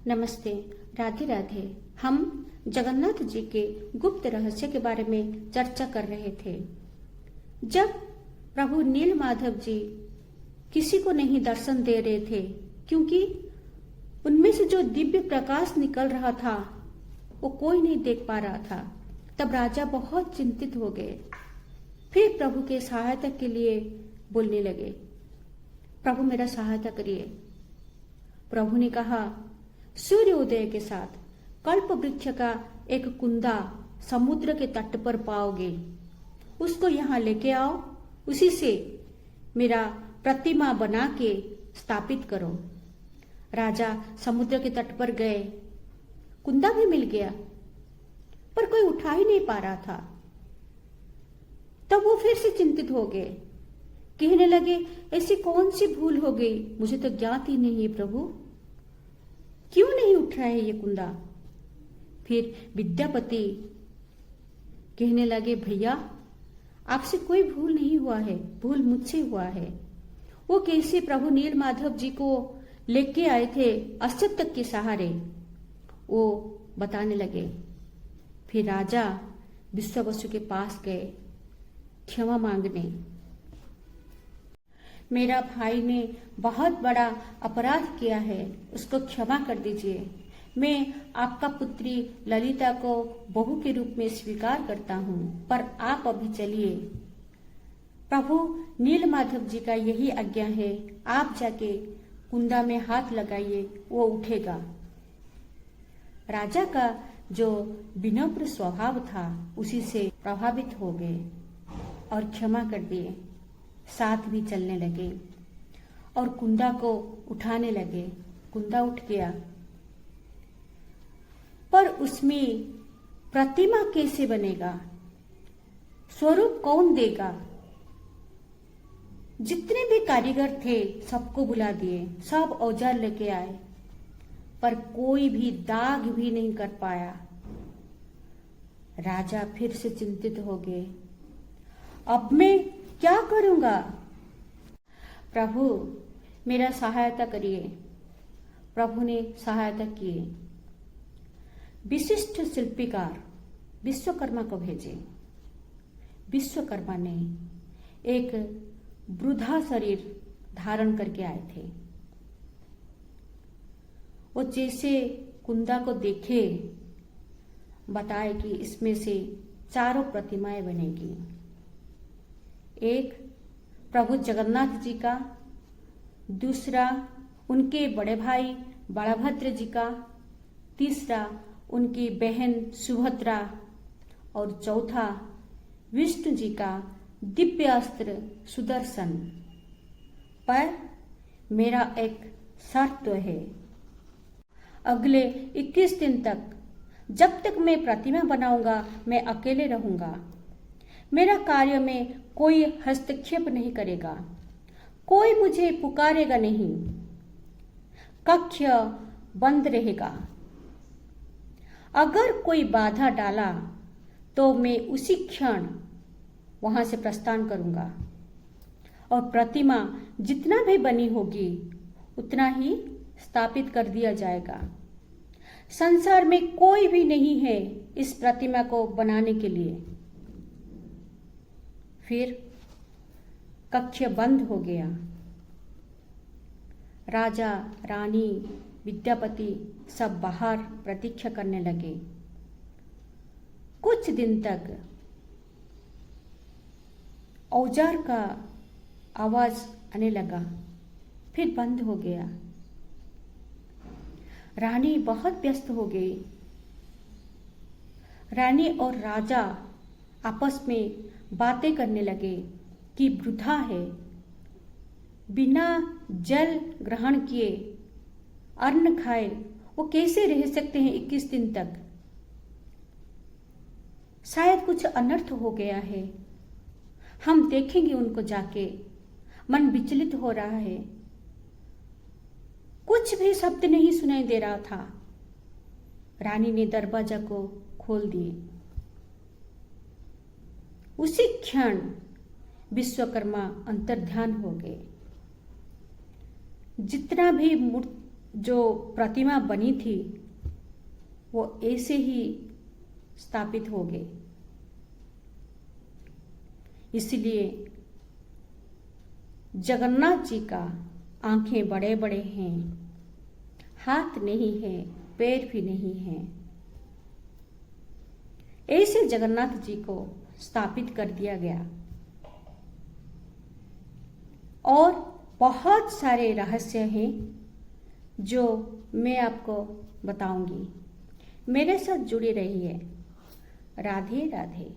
नमस्ते। राधे राधे। हम जगन्नाथ जी के गुप्त रहस्य के बारे में चर्चा कर रहे थे। जब प्रभु नीलमाधव जी किसी को नहीं दर्शन दे रहे थे क्योंकि उनमें से जो दिव्य प्रकाश निकल रहा था वो कोई नहीं देख पा रहा था, तब राजा बहुत चिंतित हो गए। फिर प्रभु के सहायता के लिए बोलने लगे, प्रभु मेरा सहायता करिए। प्रभु ने कहा, सूर्य उदय के साथ कल्प वृक्ष का एक कुंदा समुद्र के तट पर पाओगे, उसको यहाँ लेके आओ, उसी से मेरा प्रतिमा बना के स्थापित करो। राजा समुद्र के तट पर गए, कुंदा भी मिल गया पर कोई उठा ही नहीं पा रहा था। तब वो फिर से चिंतित हो गए, कहने लगे ऐसी कौन सी भूल हो गई, मुझे तो ज्ञात ही नहीं है प्रभु, क्यों नहीं उठ रहा है ये कुंदा। फिर विद्यापति कहने लगे, भैया आपसे कोई भूल नहीं हुआ है, भूल मुझसे हुआ है। वो कैसे प्रभु नीलमाधव जी को लेके आए थे अशक्त के सहारे, वो बताने लगे। फिर राजा विश्वावसु के पास गए क्षमा मांगने। मेरा भाई ने बहुत बड़ा अपराध किया है, उसको क्षमा कर दीजिए। मैं आपका पुत्री ललिता को बहू के रूप में स्वीकार करता हूँ, पर आप अभी चलिए। प्रभु नीलमाधव जी का यही आज्ञा है, आप जाके कुंदा में हाथ लगाइए, वो उठेगा। राजा का जो विनम्र स्वभाव था उसी से प्रभावित हो गए और क्षमा कर दिए। साथ भी चलने लगे और कुंदा को उठाने लगे। कुंदा उठ गया, पर उसमें प्रतिमा कैसे बनेगा, स्वरूप कौन देगा। जितने भी कारीगर थे सबको बुला दिए, सब औजार लेके आए, पर कोई भी दाग भी नहीं कर पाया। राजा फिर से चिंतित हो गए, अब मैं क्या करूंगा। प्रभु मेरा सहायता करिए। प्रभु ने सहायता किए। विशिष्ट शिल्पीकार विश्वकर्मा को भेजे। विश्वकर्मा ने एक वृद्धा शरीर धारण करके आए थे। वो जैसे कुंदा को देखे बताए कि इसमें से 4 प्रतिमाएं बनेगी। एक प्रभु जगन्नाथ जी का, दूसरा उनके बड़े भाई बलभद्र जी का, तीसरा उनकी बहन सुभद्रा और चौथा विष्णु जी का दिव्य अस्त्र सुदर्शन। पर मेरा एक शर्त है, अगले 21 दिन तक जब तक मैं प्रतिमा बनाऊंगा मैं अकेले रहूंगा। मेरा कार्य में कोई हस्तक्षेप नहीं करेगा, कोई मुझे पुकारेगा नहीं, कक्ष बंद रहेगा। अगर कोई बाधा डाला तो मैं उसी क्षण वहां से प्रस्थान करूंगा और प्रतिमा जितना भी बनी होगी उतना ही स्थापित कर दिया जाएगा। संसार में कोई भी नहीं है इस प्रतिमा को बनाने के लिए। फिर कक्ष बंद हो गया। राजा, रानी, विद्यापति सब बाहर प्रतीक्षा करने लगे। कुछ दिन तक औजार का आवाज आने लगा, फिर बंद हो गया। रानी बहुत व्यस्त हो गई। रानी और राजा आपस में बातें करने लगे कि वृद्धा है, बिना जल ग्रहण किए, अन्न खाए वो कैसे रह सकते हैं 21 दिन तक। शायद कुछ अनर्थ हो गया है, हम देखेंगे उनको जाके। मन विचलित हो रहा है, कुछ भी शब्द नहीं सुनाई दे रहा था। रानी ने दरवाजा को खोल दिए। उसी क्षण विश्वकर्मा अंतर्ध्यान हो गए। जितना भी जो प्रतिमा बनी थी वो ऐसे ही स्थापित हो गए। इसलिए जगन्नाथ जी का आंखें बड़े बड़े हैं, हाथ नहीं है, पैर भी नहीं है। ऐसे जगन्नाथ जी को स्थापित कर दिया गया। और बहुत सारे रहस्य हैं जो मैं आपको बताऊंगी। मेरे साथ जुड़ी रहिए। राधे राधे।